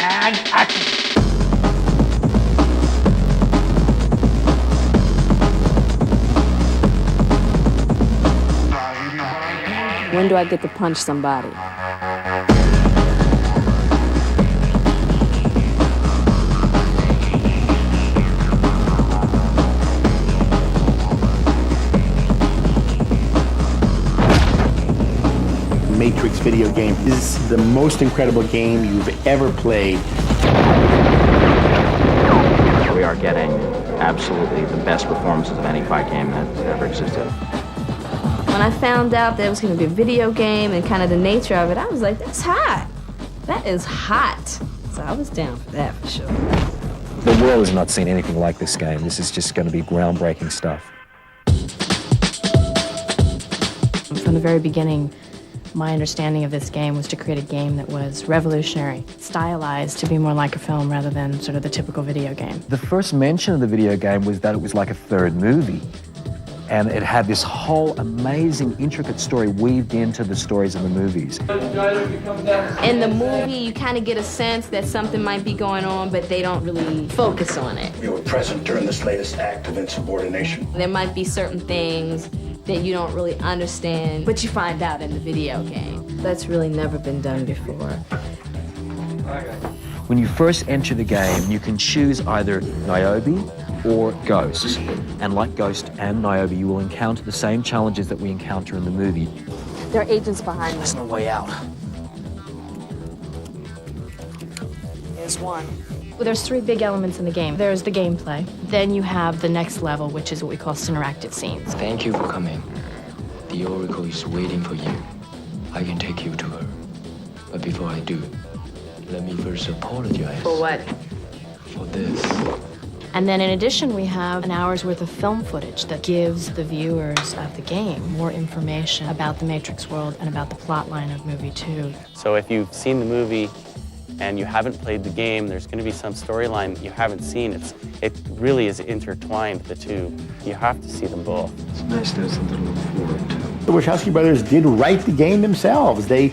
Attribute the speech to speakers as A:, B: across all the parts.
A: And action!
B: When do I get to punch somebody?
A: Matrix video game is the most incredible game you've ever played.
C: We are getting absolutely the best performances of any fight game that's ever existed.
B: When I found out there was going to be a video game and kind of the nature of it, I was like, that's hot. That is hot. So I was down for that for sure.
D: The world has not seen anything like this game. This is just going to be groundbreaking stuff.
E: From the very beginning, my understanding of this game was to create a game that was revolutionary, stylized to be more like a film rather than sort of the typical video game.
D: The first mention of the video game was that it was like a third movie. And it had this whole amazing, intricate story weaved into the stories of the movies.
B: In the movie, you kind of get a sense that something might be going on, but they don't really focus on it.
F: You were present during this latest act of insubordination.
B: There might be certain things that you don't really understand, but you find out in the video game. That's really never been done before.
D: When you first enter the game, you can choose either Niobe or Ghost. And like Ghost and Niobe, you will encounter the same challenges that we encounter in the movie.
B: There are agents behind me.
D: There's no way out.
B: There's one.
E: Well, there's three big elements in the game. There's the gameplay. Then you have the next level, which is what we call interactive scenes.
G: Thank you for coming. The Oracle is waiting for you. I can take you to her. But before I do, let me first apologize.
B: For what?
G: For this.
E: And then in addition, we have an hour's worth of film footage that gives the viewers of the game more information about the Matrix world and about the plot line of movie 2.
H: So if you've seen the movie and you haven't played the game, there's going to be some storyline that you haven't seen. It really is intertwined, the two. You have to see them both.
G: It's nice to have something to look forward to.
A: The Wachowski brothers did write the game themselves. They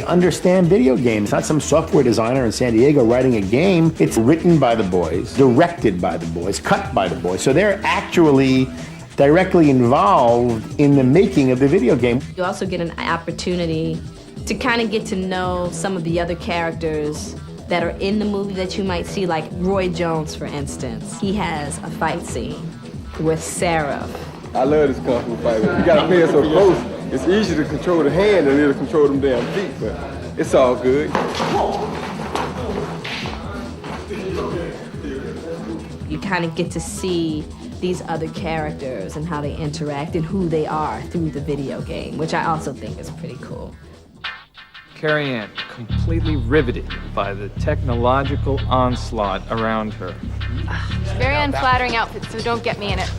A: understand video games. It's not some software designer in San Diego writing a game. It's written by the boys, directed by the boys, cut by the boys. So they're actually directly involved in the making of the video game.
B: You also get an opportunity to kind of get to know some of the other characters that are in the movie that you might see, like Roy Jones, for instance. He has a fight scene with Sarah.
I: I love this kung fu fight. You gotta play it so close. It's easy to control the hand than it is to control them damn feet, but it's all good.
B: You kind of get to see these other characters and how they interact and who they are through the video game, which I also think is pretty cool.
J: Carrie Ann, completely riveted by the technological onslaught around her.
K: Very unflattering outfit, so don't get me in it.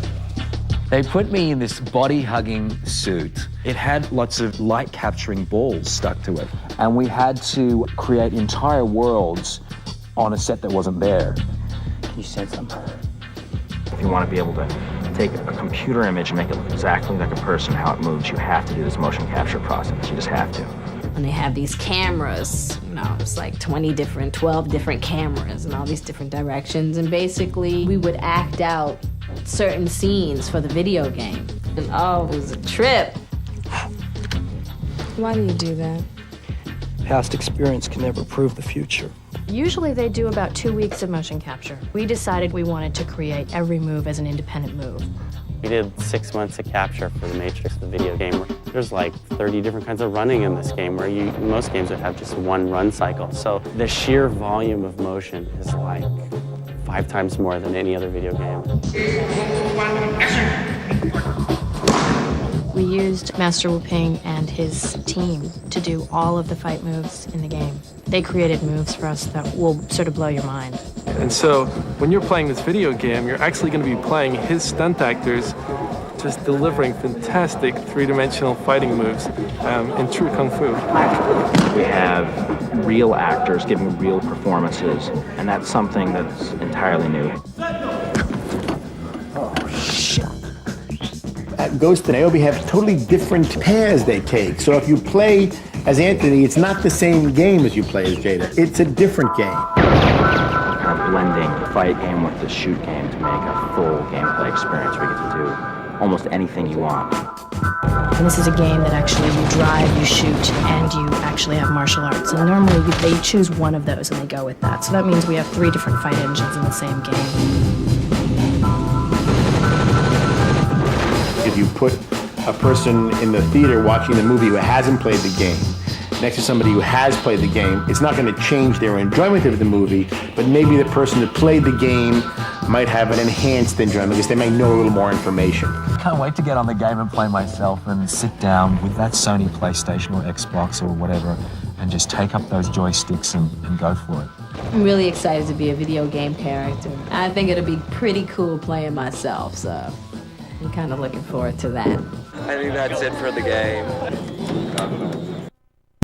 D: They put me in this body-hugging suit. It had lots of light-capturing balls stuck to it. And we had to create entire worlds on a set that wasn't there.
C: You said something. If you want to be able to take a computer image and make it look exactly like a person, how it moves, you have to do this motion capture process. You just have to.
B: And they have these cameras, it's like 12 different cameras in all these different directions. And basically, we would act out certain scenes for the video game. And oh, it was a trip. Why do you do that?
L: Past experience can never prove the future.
E: Usually they do about 2 weeks of motion capture. We decided we wanted to create every move as an independent move.
H: We did 6 months of capture for the Matrix, the video game. There's like 30 different kinds of running in this game where most games would have just one run cycle. So the sheer volume of motion is like 5 times more than any other video game.
E: We used Master Wu Ping and his team to do all of the fight moves in the game. They created moves for us that will sort of blow your mind.
J: And so when you're playing this video game, you're actually going to be playing his stunt actors just delivering fantastic three-dimensional fighting moves in true kung fu.
C: We have real actors giving real performances, and that's something that's entirely new.
A: Ghost and Niobe have totally different paths they take. So if you play As Anthony, it's not the same game as you play as Jada. It's a different game.
C: Kind of blending the fight game with the shoot game to make a full gameplay experience where you get to do almost anything you want.
E: And this is a game that actually you drive, you shoot, and you actually have martial arts. And normally they choose one of those and they go with that. So that means we have 3 different fight engines in the same game.
A: If you put a person in the theater watching the movie who hasn't played the game next to somebody who has played the game, it's not going to change their enjoyment of the movie, but maybe the person who played the game might have an enhanced enjoyment because they may know a little more information.
D: Can't wait to get on the game and play myself and sit down with that Sony PlayStation or Xbox or whatever and just take up those joysticks and go for it.
B: I'm really excited to be a video game character. I think it'll be pretty cool playing myself, so I'm kind of looking forward to that.
M: I think that's it for the game.